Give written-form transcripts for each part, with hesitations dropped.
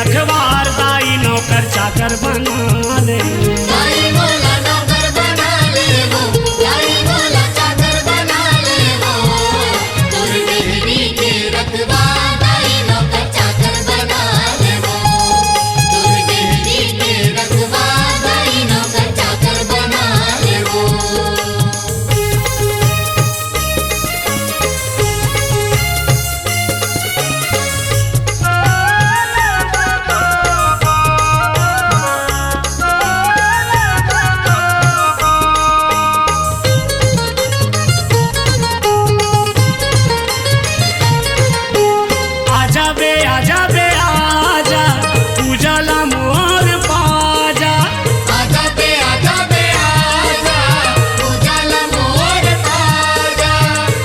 रखवार दाई नौकर चाकर बना ले। दाई मोला नौकर बना ले वो, दाई मोला चाकर बना ले वो। तोर डेहरी के रखवार दाई नौकर चाकर बना ले वो। तोर डेहरी के रखवार दाई नौकर चाकर बना ले वो। आजा बे आजा बे आजा पूजा ला मोर पाजा। आजा बे आजा बे आजा पूजा ला मोर पाजा।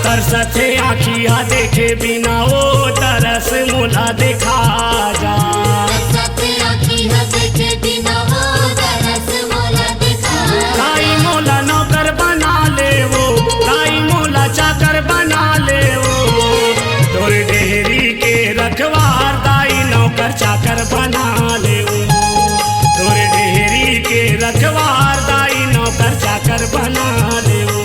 तरसथे आखिया देखे बिना ओ तरस मोला देखा जा। सत्य आँखियाँ देखे बिना वो तरस मोला दिखा। दाई मोला नौकर बना ले वो, दाई मोला चाकर बना ले वो। तोर डेहरी के रखवार दाई नौकर चाकर बना ले वो। तोर डेहरी के रखवार दाई नौकर चाकर बना ले वो।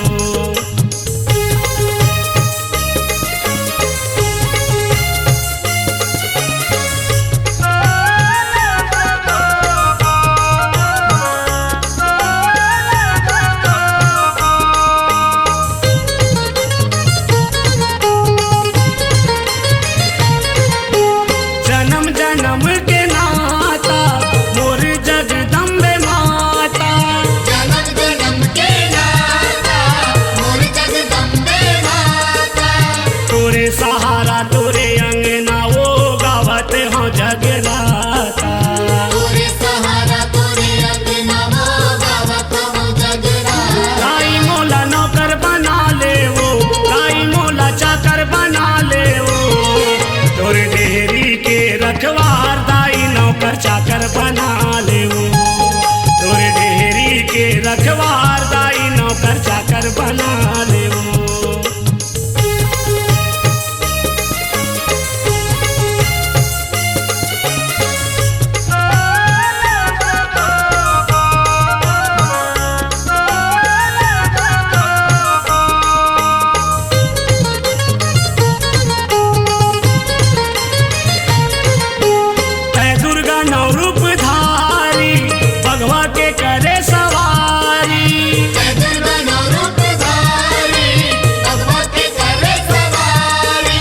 जन्म जन्म के नाता मोर जगदम्बे माता। जन्म जन्म के नाता मोर जगदम्बे माता। तोरे सहारा तोरे अंगना वो गावत हो जगराता। तोरे सहारा तोरे अंगना वो गावत हो जगराता। दाई मोला नौकर बना ले वो, दाई मोला चाकर बना ले वो। तोर डेहरी के रखवार दाई नौकर चाकर बना ले वो। तोर डेहरी के रखवार दाई नौकर चाकर बना ले वो। है दुर्गा नौ रूप धारी भगवा के करे सवारी। जय दुर्गा नौ रूप धारी भगवा के करे सवारी।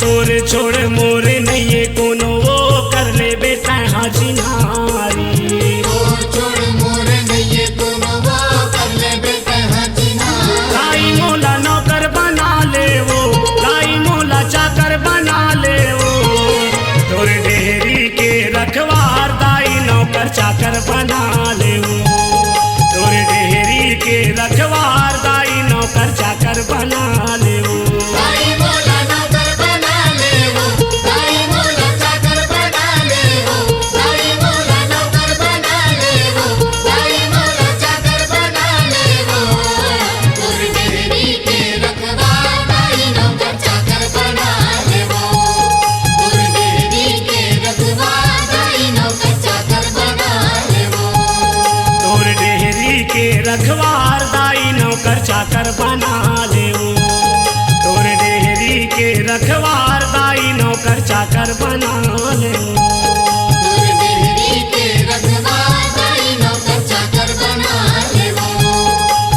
तोरे छोड़ मोरे नैये कोनो वो कर ले बेटा हाजी नारी। तोर छोड़ मोर नैये कोनो वो कर ले बेटे हथिना। दाई मोला नौकर बना ले वो, दाई मोला चाकर बना ले वो। तोर डेहरी के रखवार दाई नौकर चाकर बना ले वो। तोर डेहरी के रखवार दाई नौकर चाकर बना ले वो। दाई मोला नौकर बना ले वो, दाई मोला चाकर बना ले वो। दाई मोला नौकर बना ले वो, दाई मोला चाकर बना ले वो। तोर डेहरी के रखवार दाई नौकर चाकर बना ले वो। तोर डेहरी के रखवार दाई नौकर चाकर बना ले वो। तोर डेहरी के रखवार दाई नौकर चाकर बना ले वो। तोर डेहरी के रखवार दाई नौकर चाकर बना ले वो। तोर डेहरी के रखवार दाई नौकर चाकर बना ले वो।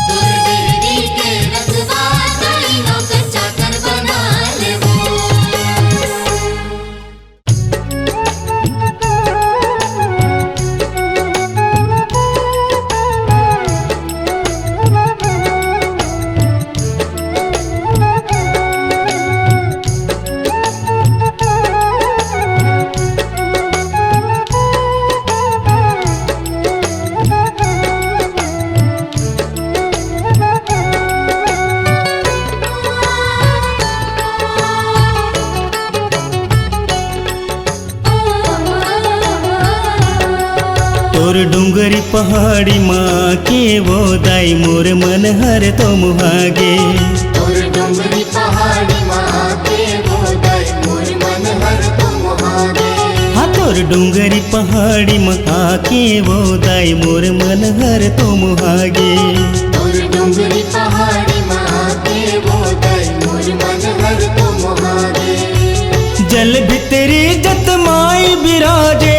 तोर डेहरी के रखवार दाई नौकर चाकर बना ले वो। तोर डुंगरी पहाड़ी माँ के वो दाई मोर मन हर तो मुहागे। तोर डुंगरी पहाड़ी माँ के वो दाई मोर मन हर तो मुहागे। हाँ तोर तोर डोंगरी पहाड़ी महाके वो दाई मोर मन हर तुम हागे और डोंगरी पहाड़ी माँ के वो दाई मोर मन हर तुम हागे जल भितरी जत माई बिराजे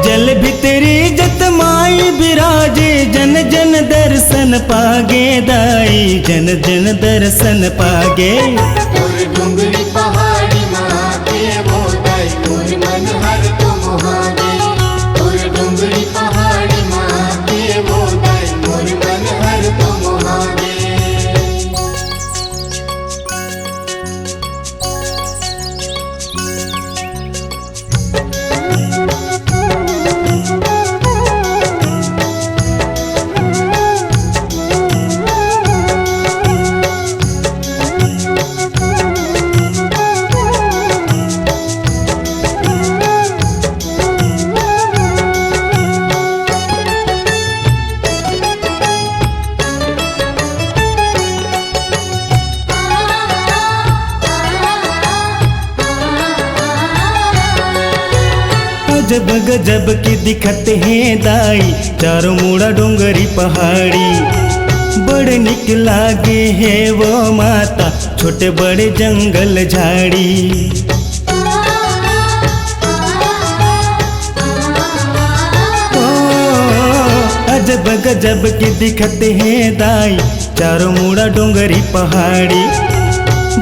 जल भितरी जत माई बिराजे जन जन दर्शन पागे दाई जन जन दर्शन पागे और डोंगरी पहाड़ी माँ के वो दाई मोर मन हर तुम हागे और डोंगरी पहाड़ी माँ के वो दाई मोर मन हर तुम हागे गजब गजब की दिखत है दाई चारों मुड़ा डोंगरी पहाड़ी बड़ निक लागे है वो माता छोटे बड़े जंगल झाड़ी ओ अजब गजब की दिखत है दाई चारों मुड़ा डोंगरी पहाड़ी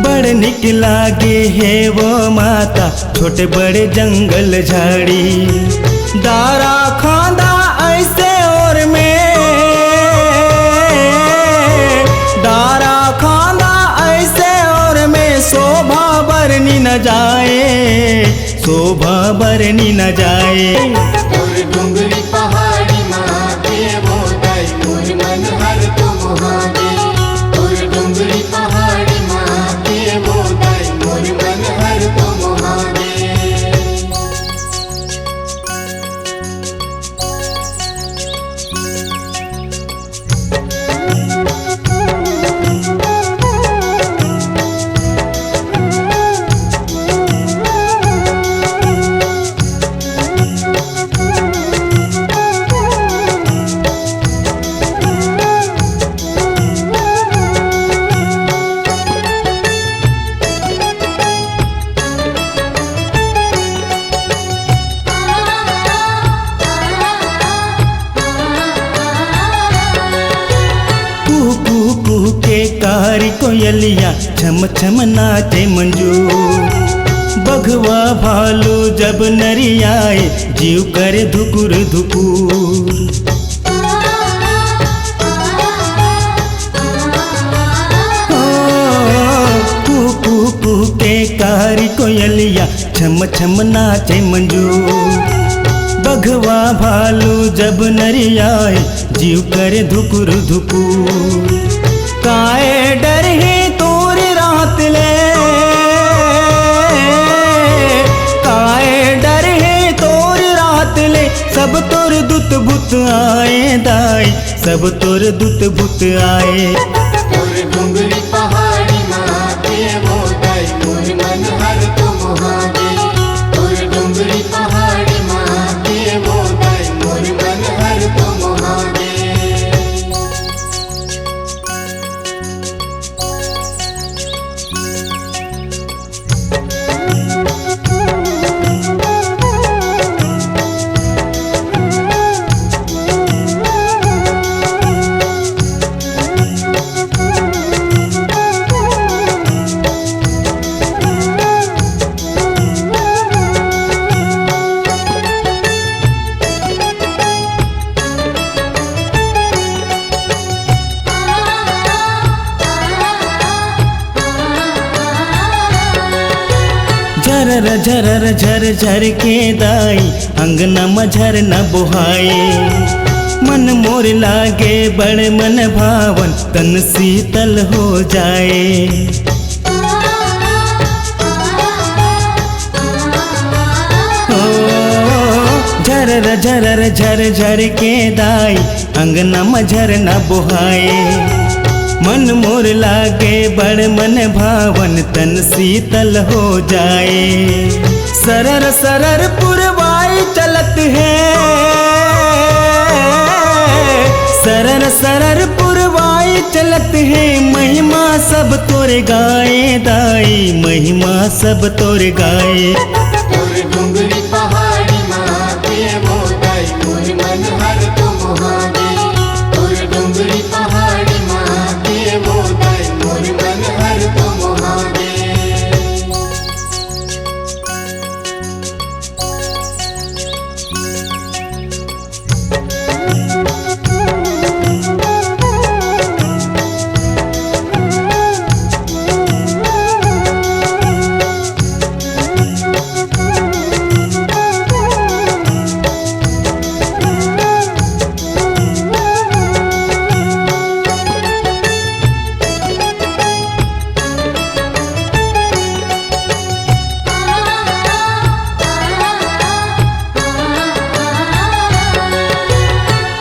बड़ निक लागे है वो माता छोटे बड़े जंगल झाड़ी दारा खांदा ऐसे और में दारा खांदा ऐसे और में शोभा बरनी न जाए शोभा बरनी न जाए और डोंगरी पहाड़ी माँ के वो दाई मोर मन हर तुम हागे और डोंगरी पहाड़ी माँ के वो दाई मोर मन हर तुम हागे कारी कोयलिया छम छम नाचे मंजू बघवा भालू जब नरियाए जीव करे धुकुर धुकुर कू के कारी कोयलिया छम छम नाचे मंजू बघवा भालू जब नरियाए जीव करे धुकुर धुकुर काए डर ही तोर रात ले काए डर ही तोर रात ले सब तोर दुत भूत आए दाई सब तोर दुत भूत आए और डोंगरी पहाड़ी माँ के वो दाई मोर मन हर तुम हागे और डोंगरी पहाड़ी माँ के वो दाई मोर मन हर तुम हागे झरर झरर झर झर के दाई अंगना में झरना बुहाए मन मोर लागे बड़ मन भावन तन शीतल हो जाए झरर झरर झर झर के दाई अंगना में झरना बुहाए मन मोर लागे बड़ मन भावन तन शीतल हो जाए। सरर सरर पुरवाई चलत है, सरर सरर पुरवाई चलत है। महिमा सब तोरे गाए दाई, महिमा सब तोरे गाए। तोर डुंगरी पहाड़ी माँ के वो दाई मोर मन हर तुम हागे। तोर डुंगरी पहाड़ी माँ के वो दाई मोर मन हर तुम हागे।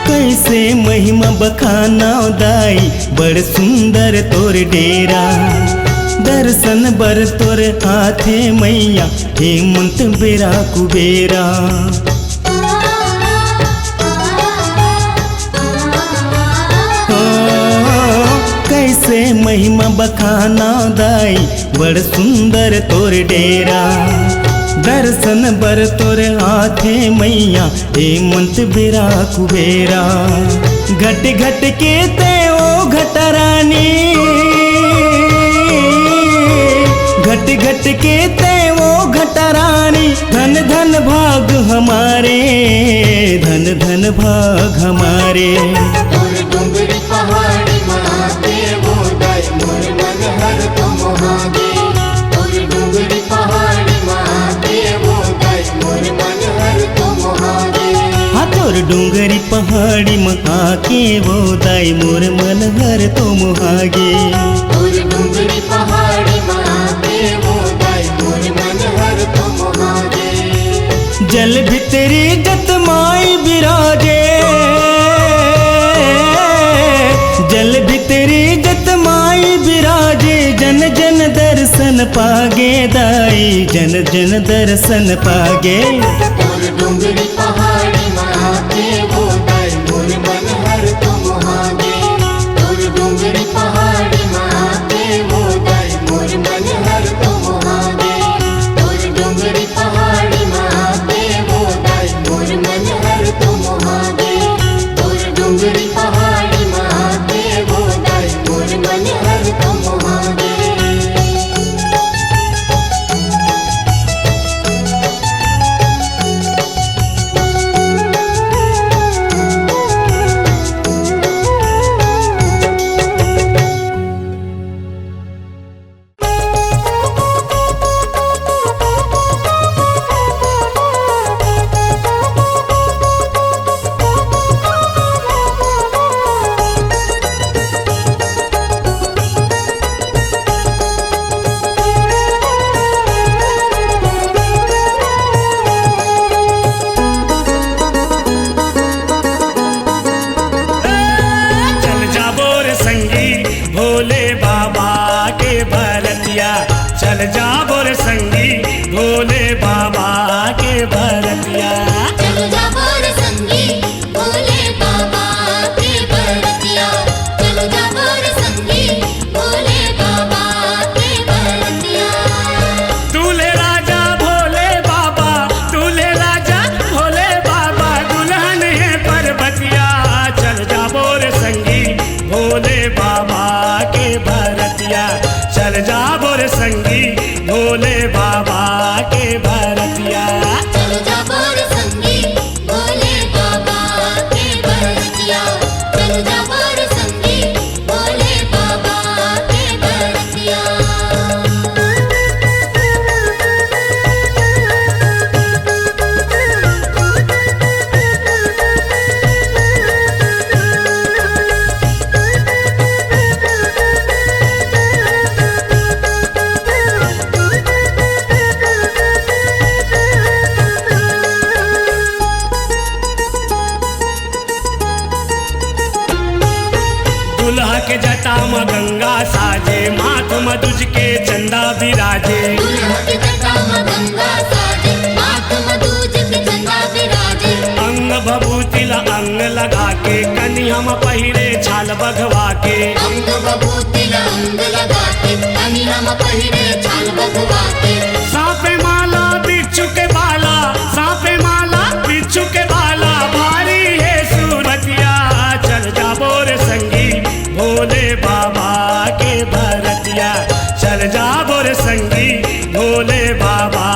कैसे महिमा बखाना दाई बड़ सुंदर तोर डेरा। दर्शन बर तोर आथे मैया हेमंत बेरा कुबेरा। कैसे महिमा बखाना दाई बड़ सुंदर तोर डेरा। दर्शन बर तोर आथे मैया हेमंत बेरा कुबेरा। घट घट के ते ओ घटरानी, घट घट के ते ओ घटरानी। धन धन भाग हमारे, धन धन भाग हमारे। तोर डुंगरी पहाड़ी माँ के वो दाई मोर मन हर तुम हागे। तोर डुंगरी पहाड़ी माँ के वो दाई मोर मन हर तुम हागे। हाँ तोर डूंगरी पहाड़ी महा के वो दाई मोर मन हर तो मुहागे। तोर डुंगरी पहाड़ी माँ के वो दाई मोर मन हर तुम हागे। जल भितरी जत माई बिराजे, जल भितरी जत माई बिराजे। जन जन दर्शन पागे दाई, जन जन दर्शन पागे। तोर डुंगरी पहाड़ी माँ के वो दाई मोर मन हर तुम हागे। तोर डुंगरी पहाड़ी माँ के वो दाई मोर मन हर तुम हागे। तोर डुंगरी पहाड़ी माँ के वो दाई मोर मन हर तुम हागे। तोर डुंगरी पहाड़ी माँ के वो दाई मोर मन हर तुम हागे। चल जा बोर संगी भोले बाबा के भरतिया। चल जा बोर संगी भोले बाबा के भरतिया। चल जा बोर संगी भोले बाबा के भरतिया। दूल्हे राजा भोले बाबा, दूल्हे राजा भोले बाबा, दुल्हन है पर्वतिया। चल जा बोर संगी भोले बाबा के भरतिया। चल जा बोर संगी भोले बाबा के भरतिया। चल जा बोर संगी रंग लगा के कन्या हम पहिरे छाल बघवा के अंग बभूति रंग लगा के कन्या हम पहिरे छाल बघवा के सांपे माला बिच्छू के बाला सांपे माला बिच्छू के बाला भारी है सूरतिया चल जा बोर संगी भोले बाबा के भरतिया चल जा बोर संगी भोले बाबा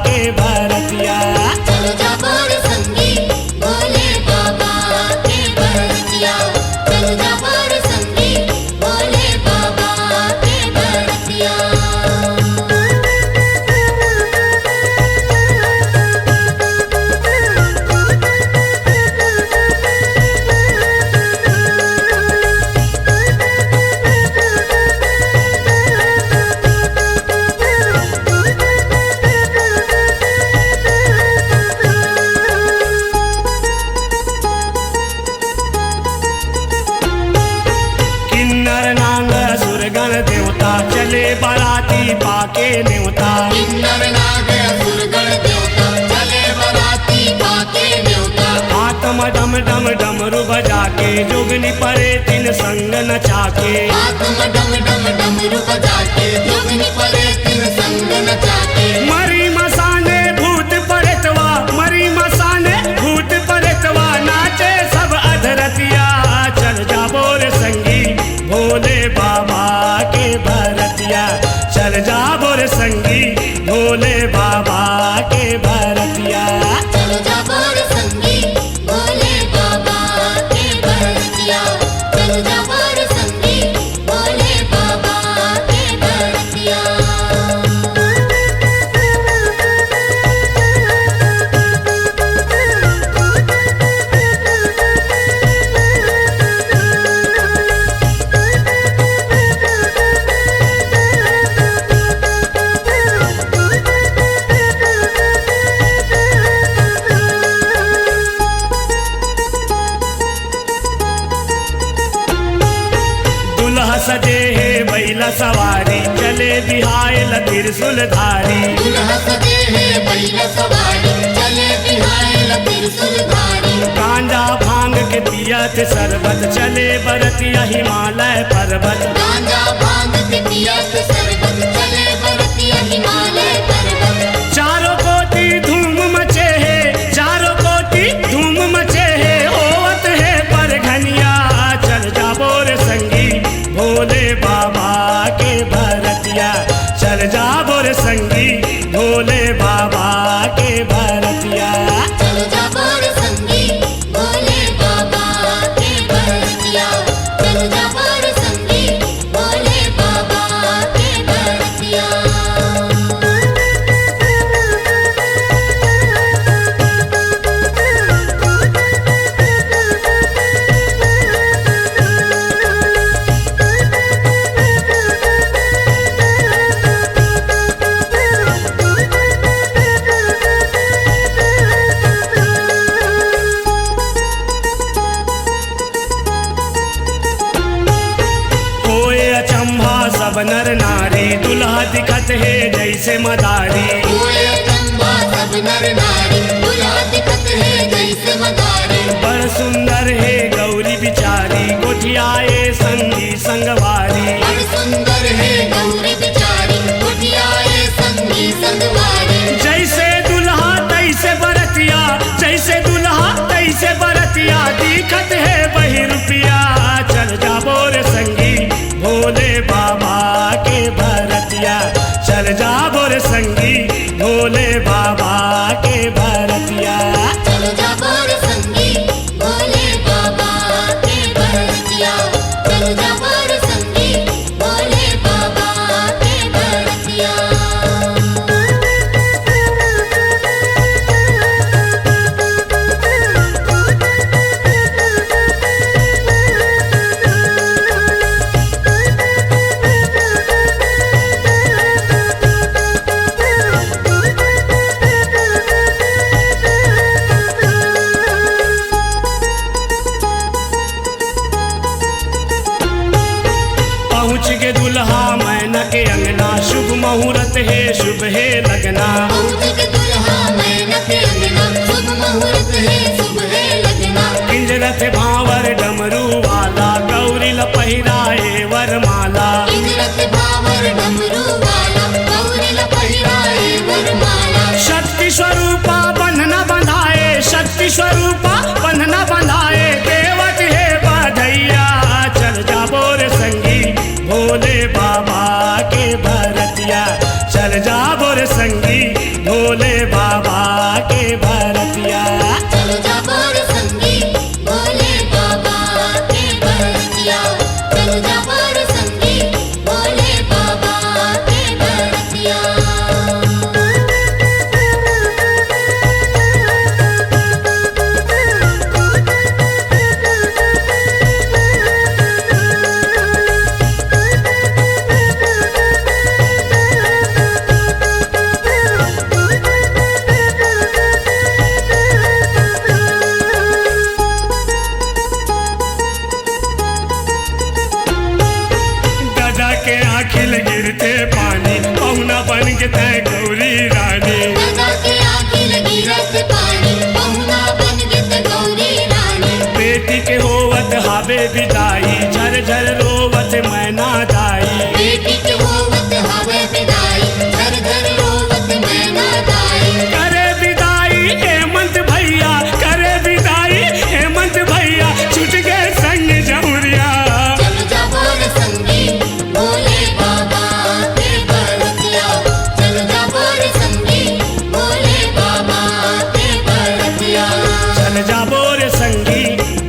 के भरतिया चल जा बोर संगी भोले बाबा के भरतिया चल जा बोर संगी भोले बाबा के भरतिया किन्नर नांग सुरगण देवता चले बराती पाके न्योता किन्नर नाग असुरगण देवता चले बराती पाके न्योता आत्म डम डम डमरू बजा के जोगनी परे तिन संग नचा के आत्म डम डम डमरू बजा के जोगनी परे तिन संग नचा के मरी मसाने भूत परेतवा मरी मसाने भूत परेतवा नाचे सब अधरतिया चल जा बोर संगी भोले बाबा के भरतिया चल जा बोर संगी भोले बाबा के भरतिया चल जा बोर संगी भोले बाबा के भरतिया चल जा बोर संगी भोले बाबा के भरतिया दुल्हा सजे है बैला सवारी चले बिहायल त्रिशूल धारी दुल्हा सजे है बैल सवारी चले बिहायल त्रिशूल धारी कांजा भांग के पियत शरबत चले बरतिया हिमालय पर्वत गांजा भांग के पियत शरबत चले बरतिया हिमालय पर्वत चारों कोटि धूम मचे है चारों कोटि धूम मचे है होवत है पर घनिया चल जा बोर संगी भोले बाबा के भरतिया चल जा बोर संगी भोले बाबा के भरतिया चल जा बोर संगी भोले बाबा के भरतिया चल जा बोर संगी भोले बाबा के भरतिया होए अचंभा सब नर नारी दुल्हा दिखत है जैसे मदारी कोई चंबा सब नर नारी दुल्हा दिखत है जैसे मदारी बड़ सुंदर है गौरी बिचारी गोठियाए संगी संगवारी बड़ सुंदर है गौरी बिचारी उठियाए संगी संगवारी जैसे दुल्हा तैसे बरतिया जैसे दुल्हा तैसे बरतिया दिखत है बही रुपिया चल जा बोर संगी भोले बाबा के भरतिया चल जा बोर संगी भोले बाबा के भरतिया चल जा बोर संगी भोले बाबा के भरतिया चल जा बोर संगी भोले बाबा के भरतिया विश्वरूपा बंधना बंधाए देवत है बधैया चल जा बोर संगी भोले बाबा के भरतिया चल जा बोर संगी भोले बाबा के भरतिया चल जा बोर संगी भोले बाबा के भरतिया चल जा बोर संगी भोले बाबा के भरतिया गदा के आखिल गिरते पानी पहुना बन के तय गौरी रानी गदा के आखिल गिरत पानी पहुना बन गित गौरी रानी बेटी के होवत हावे विदाई झर झर रोवत मैना दाई बेटी के होवत हवे विदाई घर घर रोवत मैना दाई करे विदाई हेमंत भैया करे विदाई हेमंत भैया छूट गए संग जमुरिया चल जा बोर संगी भोले बाबा के भरतिया चल जा बोर संगी भोले बाबा के भरतिया चल जा बोर संगी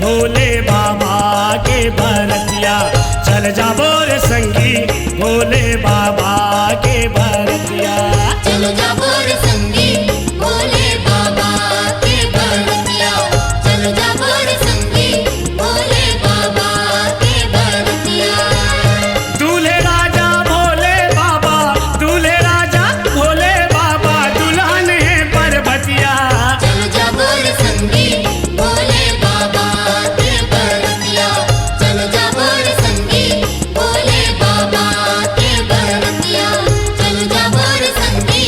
भोले बाबा के भरतिया चल जा बोर संगी भोले बाबा के भरतिया चल जा बोर संगी भोले बाबा के भरतिया चल जा बोर संगी भोले बाबा के भरतिया दूल्हे राजा भोले बाबा दूल्हे राजा भोले बाबा दुल्हन है पर्वतिया चल जा बोर संगी भोले बाबा के भरतिया चल जा बोर संगी भोले बाबा के भरतिया चल जा बोर संगी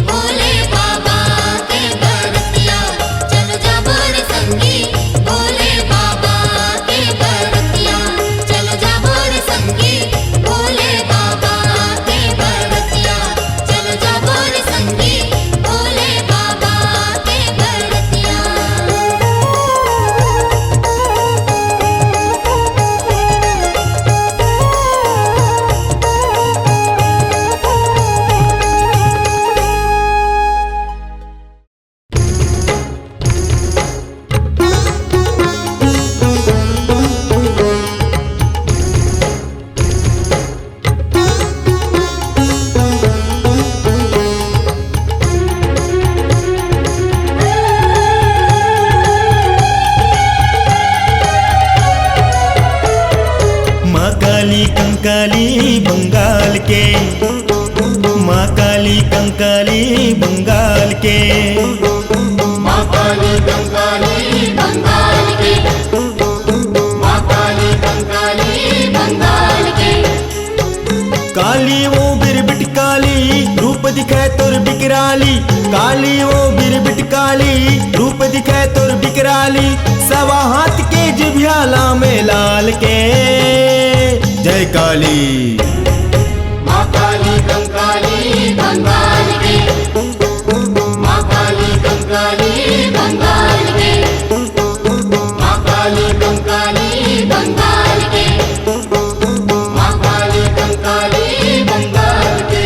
भोले बाबा के भरतिया चल जा बोर संगी भोले बाबा के भरतिया चल जा बोर संगी भोले बाबा के भरतिया चल जा बोर संगी भोले बाबा के भरतिया माँ काली कंकाली बंगाल के माँ काली कंकाली बंगाल के माँ काली कंकाली बंगाल के माँ काली कंकाली बंगाल के काली वो बिरबिट काली रूप दिखाए तोर बिकराली काली वो बिरबिट काली रूप दिखाए तोर बिकराली सवा हाथ के जिभ्याला में लाल के जय काली माँ काली कंकाली बंगाल के माँ काली कंकाली बंगाल के माँ काली कंकाली बंगाल के माँ काली कंकाली बंगाल के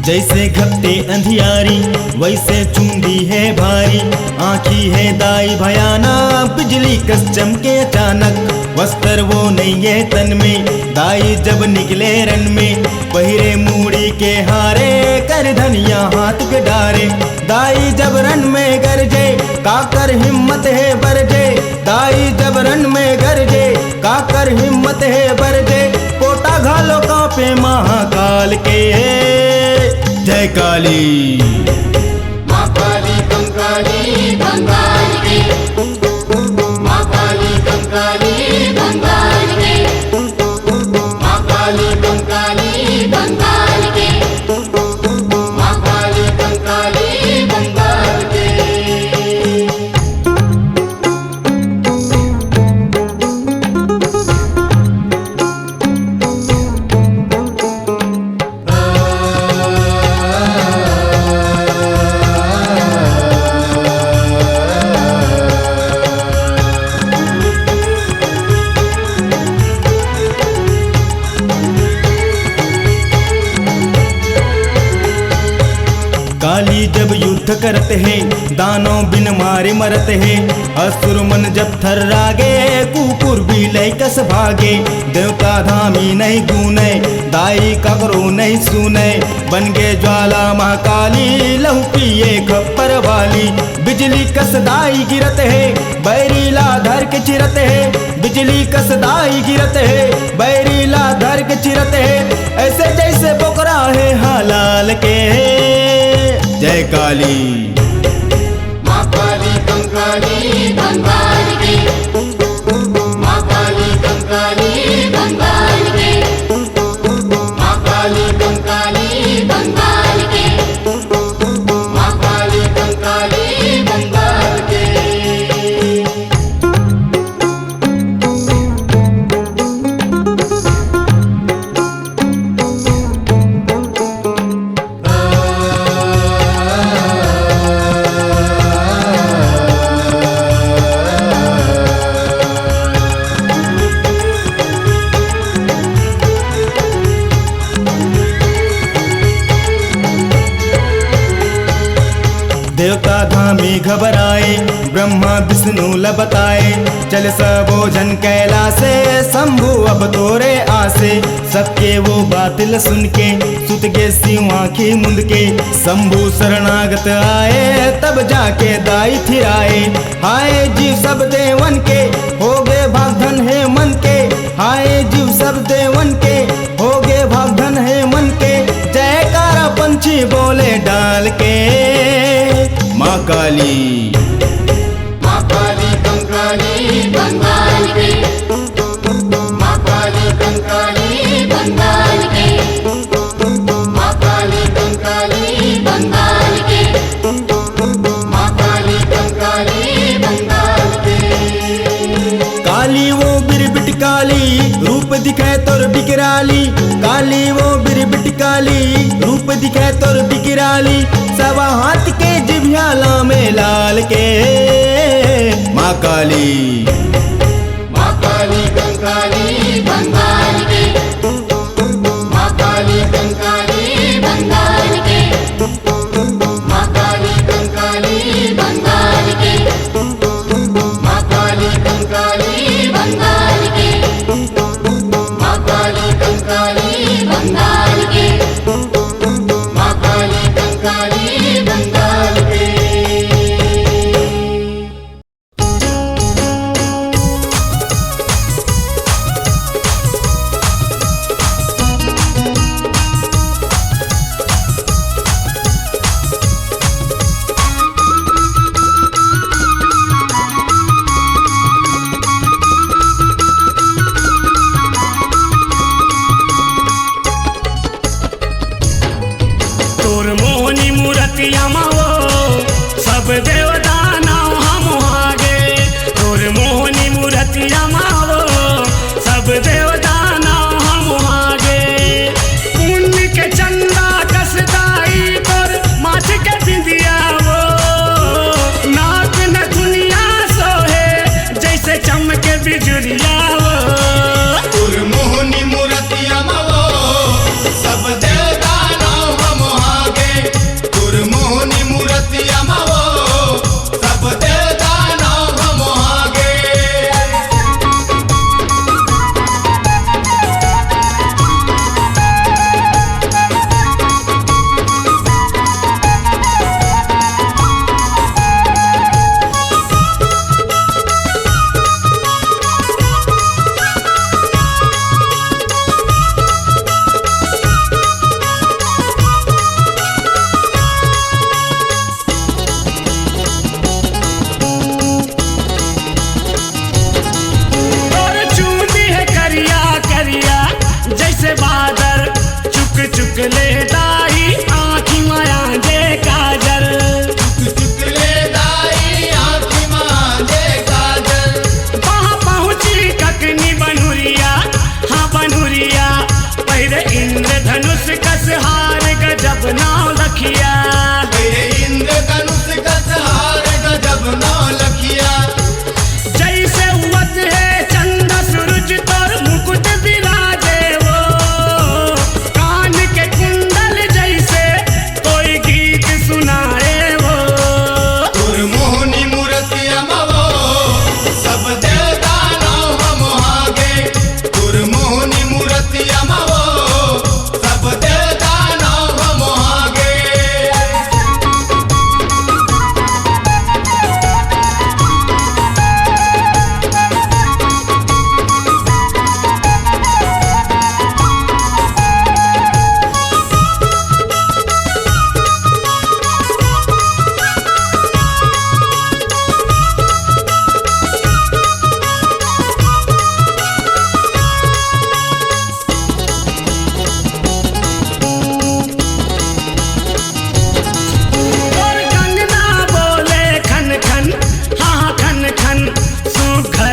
जैसे घपटे अंधियारी वैसे चूंदी है भारी आँखी है दाई भयाना बिजली कस चमके अचानक वस्त्र वो नहीं है तन में दाई जब निकले रन में पहिरे मूड़ी के हारे कर धनिया हाथ के डारे दाई जब रन में गरजे काकर हिम्मत है बरजे दाई जब रन में गरजे काकर हिम्मत है बरजे कोटा घालो कांपे महाकाल के जय काली माँ काली कंकाली बंगाल की माँ काली कंकाली युद्ध करते हैं, दानों बिन मारे मरते हैं। असुर मन जब थर्रागे, कुकुर भी लैकस भागे। देवता धामी नहीं गूने, दाई ककरो नहीं सुने। बन गे ज्वाला महाकाली, लहू पिए खप्पर वाली। बिजली कस दाई गिरत है, बैरीला धर के चिरत है। बिजली कस दाई गिरत है, बैरीला धर के चिरत है। ऐसे जैसे बोकरा है हलाल के। जय काली। माँ काली कंकाली बंगाल की, माँ काली कंकाली बंगाल की, माँ काली कंकाली बंगाल की, माँ काली कंकाली बंगाल की। देवता धामी घबराए, ब्रह्मा विष्णु लबताए। चल सबोजन कैलासे, शंभु अब तोरे आसे। सबके वो बातिल सुन के, सुत के सिंह आँखी मुंद के। शंभु शरणागत आए, तब जाके दाई थिराए। हाय जीव सब देवन के, हो गए भागधन है मन के। हाय जीव सब देवन के, हो गए भागधन है मन के। जयकारा पंछी बोले डाल के। माँ काली। माँ काली कंकाली बंगाल की, माँ काली कंकाली बंगाल की, माँ काली कंकाली बंगाल की, माँ काली कंकाली बंगाल की। काली वो बिरबिट काली, रूप दिखे तोर बिकराली। काली वो बिरबिट काली, रूप दिखे तोर बिकराली। सवा हाथ के जिभ्याला में लाल के। माँ काली। माँ काली कंकाली बंगाल की, माँ काली कंकाली बंगाल की, माँ काली कंकाली बंगाल की, माँ काली कंकाली बंगाल की, माँ काली कंकाली बंगाल की, माँ काली कंकाली बंगाल की। तोर मोहनी मूर्तिया मावो, सब देवता नाव हम आगे। तोर मोहनी मूर्तिया मावो, सब देवता नाव हम आगे। पुण्य के चंदा कसदाई तोर माथ के बिंदिया वो। नाक न दुनिया सोहे, जैसे चमके बिजुलिया वो। मोहनी मूर्तिया मावो, सब देवता नाव हम आगे। मोहनी मूर्तिया मावो, सब देवता नाव हम आगे।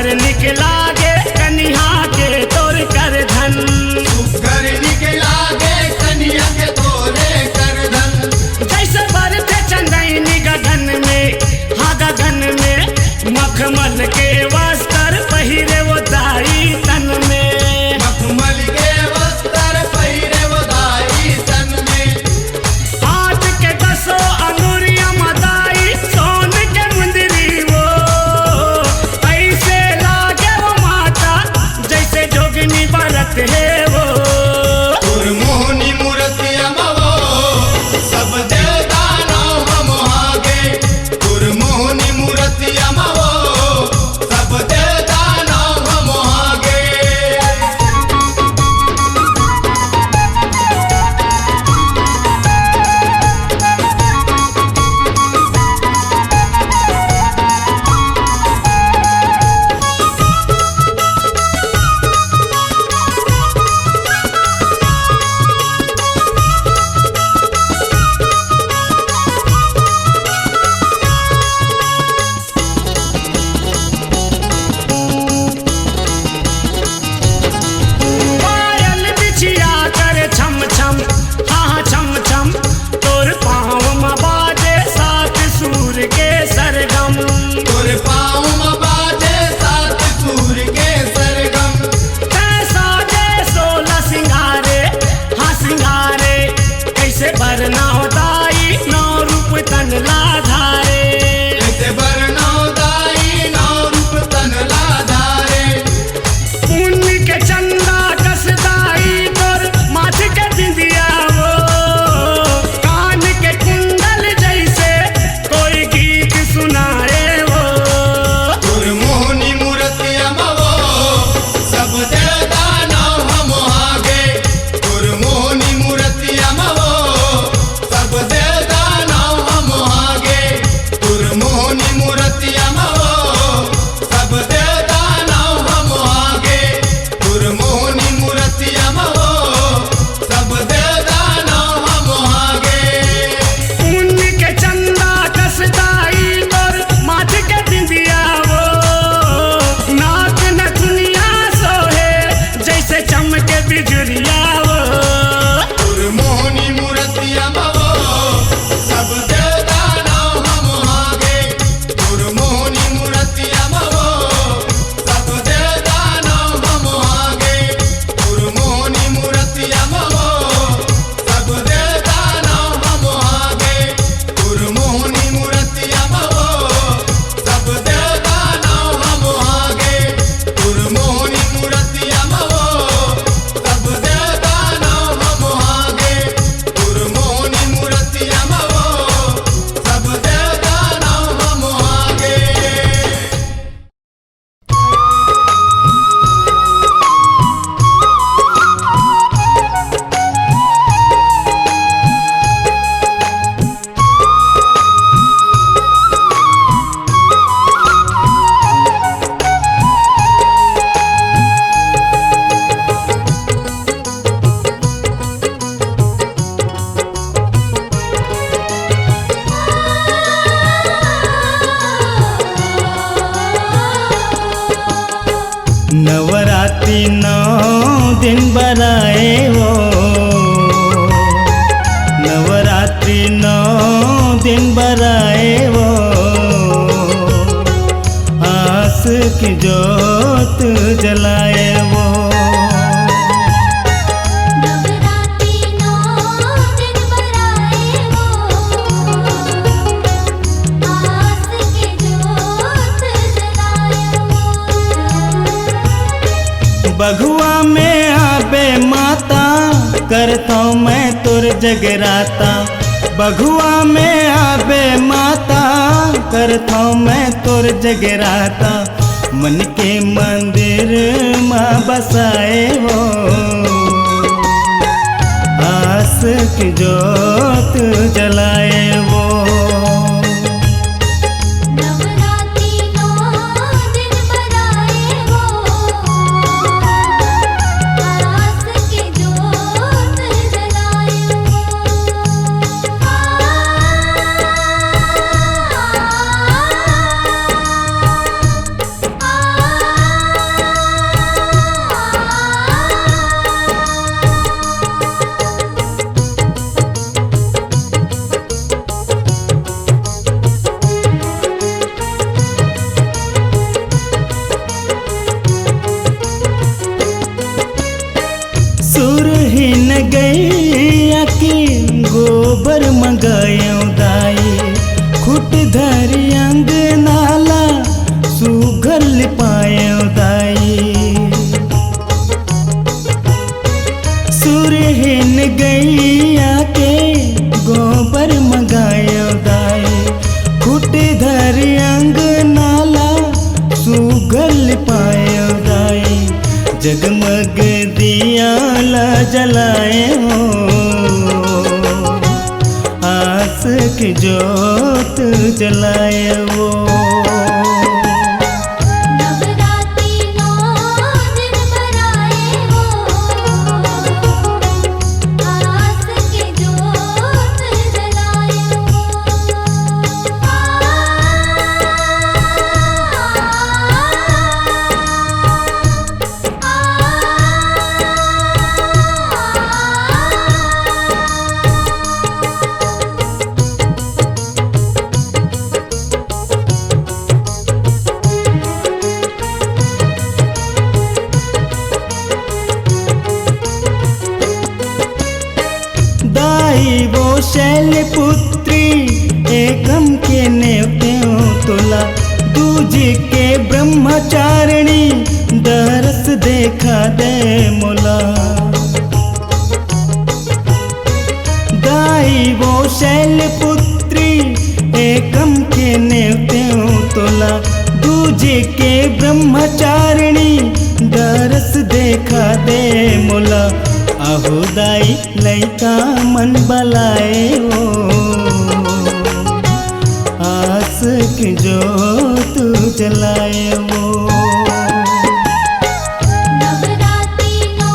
सुघर निकला गे कन्या के तोर कर धन घर निकला गे कन्या के तोरे कर धन जैसे बरते चंदनी गगन में हाँ गगन में मखमल के वस्त्र पहिरे वो दाई तन में मखमल के वस्त्र पहिरे वो दाई तन में हाथ के 10 अंगुरिया मदाई सोन के मुंदरी वो ऐसे लागे वो माता जैसे जोगिनी बरत है वो मोहनी मूर्तिया मवो सब देवता नाम हम आगे मोहनी मूर्तिया मवो सब देवता नाम हम आगे पायल बिछिया कर छम छम हाँ छम छम तोर पाँव में बाजे सात सूर के सरगम तोरे पाँव में बाजे सात सूर के सरगम कैसा जे 16 सिंगारे हाँ सिंगारे कैसे भरना दाई 9 रूप तन लाधारे ऐसे बरनौ दाई नौ रूप तन लाधारे पुण्य के चंदा कसदाई तोर माथे के बिंदिया वो कान के कुंडल जैसे कोई गीत सुनाए वो तोर मोहनी मूर्तिया मवो सब देवता नाम हम आगे तोर मोहनी मूर्तिया मवो सब देवता नाम हम आगे तोर मोहनी मूर्तिया मवो सब देवता नाम हम आगे तोर मोहनी मूर्तिया मवो सब देवता नाम हम आगे पुण्य के चंदा कसदाई तोर माथे के बिंदिया वो नाक नथुनिया सोहे जैसे चमके बिजुरिया वो तोर मोहनी मूर्तिया मवो सब देवता नाम हम आगे तोर मोहनी मूर्तिया मवो सब देवता नाम हम आगे तोर मोहनी मूर्तिया मवो सब देवता नाम हम आगे तोर मोहनी मूर्तिया मवो सब देवता नाम हम आगे तोर मोहनी मूर्तिया मवो सब देवता नाम हम आगे तोर मोहनी मूर्तिया मवो सब देवता नाम हम आगे नवरात्रि 9 दिन बराए वो नवरात्रि 9 दिन बराए वो आस की जोत जलाए वो नवरात्रि 9 दिन बराए वो आस के जोत जलाए वो बघुआ में आबे माता करता मैं तुर जगराता बघुआ में आबे माता करता मैं तुर जगराता मन के मंदिर माँ बसाए हो आस की जोत जलाए वो नवरात्रि 9 दिन बराए वो आस के जोत जलाए वो सुगल पाए दाई जगमग दिया ला जलाए हो आस की जोत जलाए वो नवरात्रि 9 दिन बराए हो आस के जोत जलाए दाई वो शैलपुत्री एकम के नेवत्यों तुला दूजी के ब्रह्मचारिणी दरस देखा दे मोला दाई वो शैलपुत्री एकम के नेवत्यों तुला दूजी के ब्रह्मचारिणी दरस देखा दे मोला आहो दाई लैका मन बलाए हो आस की जोत जलाए वो नवरात्रि 9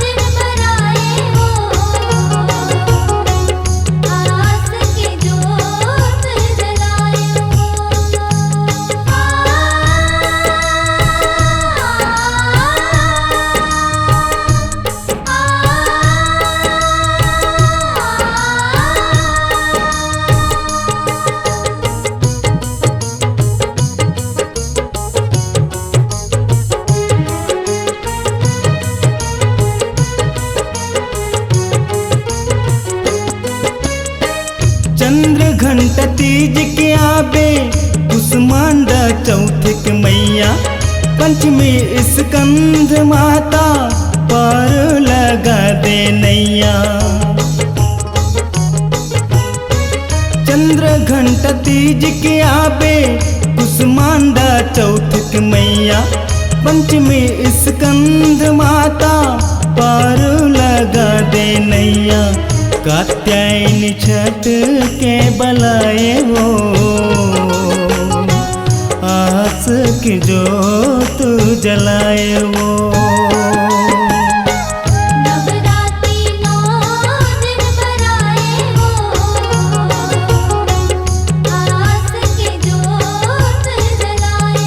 दिन बराए हो आस के जोत जलाए चंद्र घंटा तीज के आबे कुसमांडा चौथे के मैया पंचमी स्कंद माता पार लगा दे नैया चंद्र घंटा तीज के आबे कुसमांडा चौथे के मैया पंचमी स्कंद माता पार लगा दे नैया कात्यायनी छठ के बलाए हो आस की जोत जलाए वो नवरात्रि 9 दिन बराए हो आस के जोत जलाए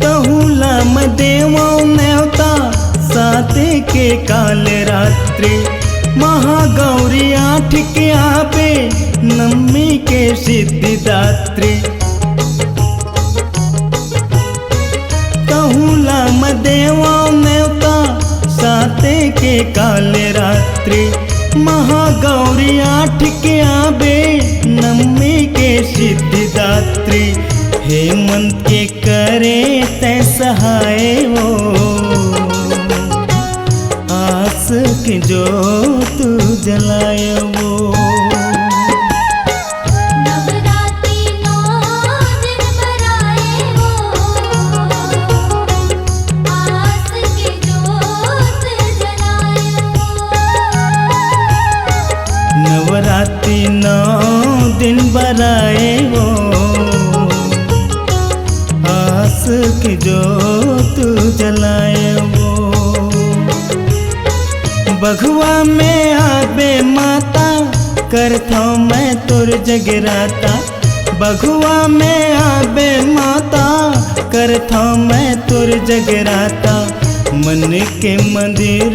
तहुला देवो नेवता साते के काल रात्रि महागौरी 8 के आपे नम्मी के सिद्धिदात्री तहुला देवो नेवता साते के काल रात्रि महागौरी 8 के आबे नम्मी के सिद्धिदात्री हेमंत के करे तै सहाय हो आस की जोत जलाए वो नवरात्रि 9 दिन बराए हो आस के जोत जलाए नवरात्रि 9 दिन बराए हो आस की जोत जलाए वो बघुआ में आबे माता करता मैं तुर जगराता बघुआ में आबे माता करता मैं तुर जगराता मन के मंदिर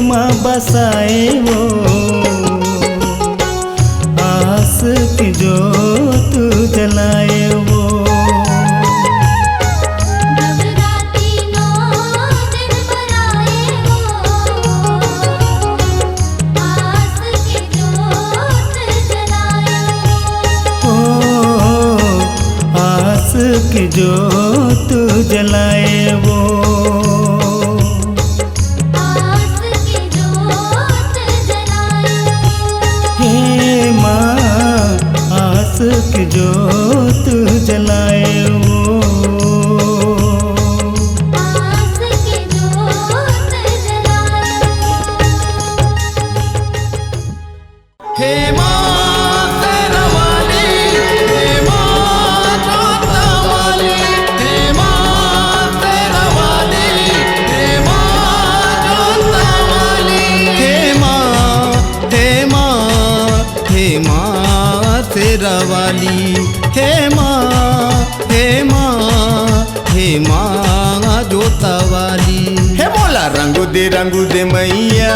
माँ बसाए हो आस की जोत जलाए वो नवरात्रि 9 दिन बराए की जोत जलाए वो। आस की जोत जलाए वो। हे माँ आस की जोत जलाए वो। आस की जोत जलाए वो। हे माँ तेरा वाली, हे माँ जोता वाली, हे माँ तेरा वाली, हे माँ जोता वाली। हे माँ, हे माँ, हे माँ तेरा वाली, हे माँ, हे माँ, हे माँ जोता वाली। हे मोला रंग दे मैया,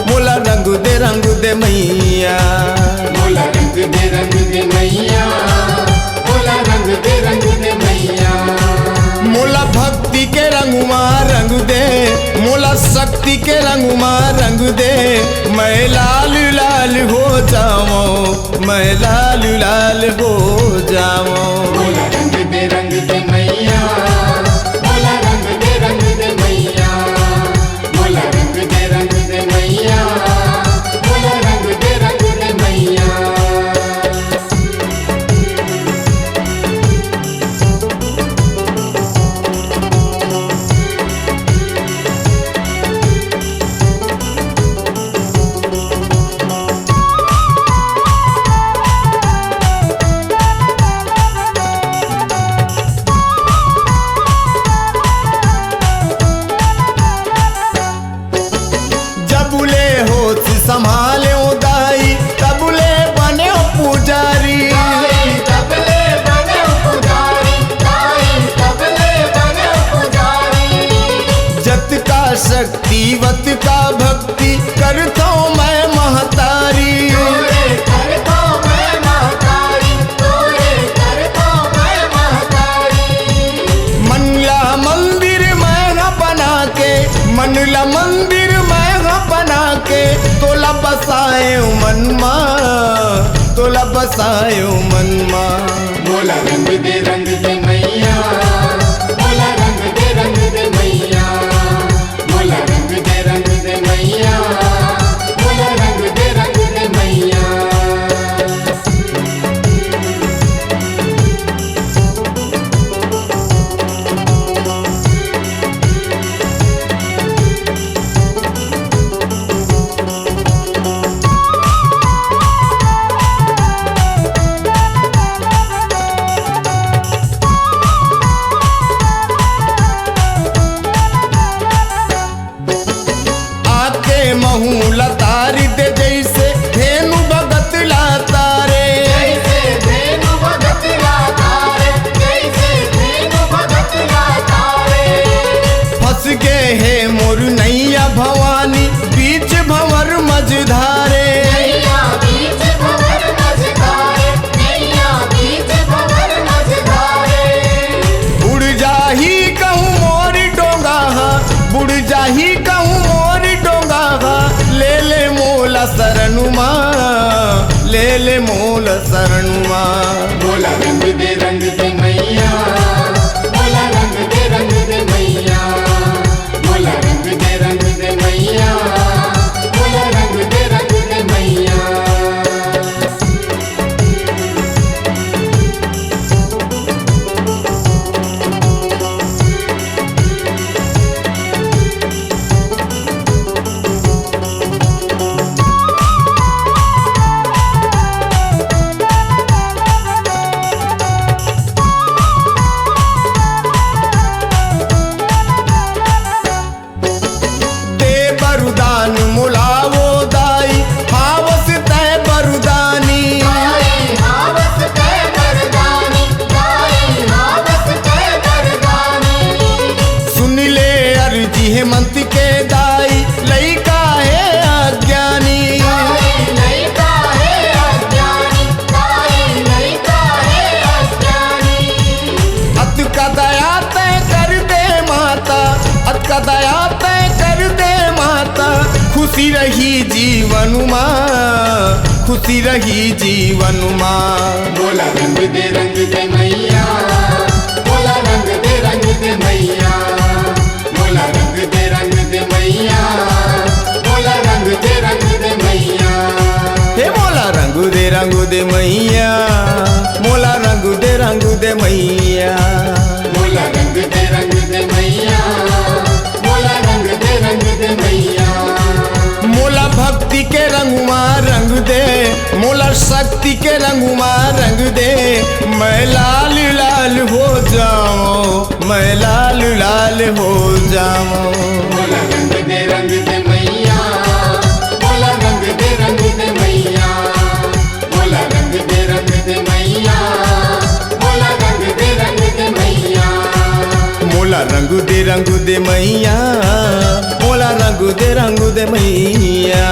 मोला रंग दे मैया। मोला रंग दे मैया, मोला रंग दे मैया। मोला भक्ति के रंगुमा रंग दे, मोला शक्ति के रंगुमा रंग दे। मैं लाल लाल हो जाऊं, मैं लाल लाल हो जाऊं। मोला रंग दे मैया, मोला रंग दे मैया। मोला रंग दे मैया, मोला रंग दे मैया। जबुले होश संभाले दाई, तबुले बने पुजारी। तबले बने पुजारी, तबले बने पुजारी। जत का शक्ति वत का भक्ति करता हूँ मैं महतारी। तोरे करता मैं महतारी, तोरे करता मैं महतारी। मनला मंदिर मैं बना के, मनला मंदिर मैं बना के। तोला बसाए मनमा, तोला बसाए मनमा। मोला रंग दे मैया, मोला रंग दे मैया। मोला रंग दे मैया, मोला रंग दे मैया। आके महू लतारी दे जैसे धेनु भगत लातारे। जैसे धेनु भगत लातारे, जैसे धेनु भगत लातारे। फंस गए है मोर नैया भवानी, बीच भंवर मझधारे। नैया बीच भंवर मझधारे, नैया बीच भंवर मझधारे। बुड़ जाही कहूँ मोर डोंगा, बुड़ जाही कहूँ मोर डोंगा। ले मोला शरणुमा, ले मोला शरणुमा। मोला रंग दे मैया, मोला रंग दे मैया। मोला रंग दे मैया, मोला रंग दे मैया। दे बरुदान मुलावो दाई, हावस तय बरुदानी। दाई हावस तय बरदानी, दाई हावस तय बरदानी। सुन ले अर्जी हेमंत के दाई, लइका है अज्ञानी। दाई लइका है अज्ञानी, दाई लइका है अज्ञानी। अत का दया तय कर दे माता, अत का दया तय कर दे माता। खुशी रही जीवन माँ, खुशी रही जीवन माँ। मोला रंग दे मैया, दे मैया मोला रंग दे मैया मोला रंग दे मैया मोला रंग दे मैया मोला भक्ति के रंगुमा रंग दे मोला शक्ति के रंगुमा रंग दे मैं लाल लाल हो जाऊं मैं लाल लाल हो जाऊं मोला रंग दे मैया मोला रंग दे मैया मोला रंग दे मैया मोला रंग दे मैया मोला रंग दे मैया मोला रंग दे मैया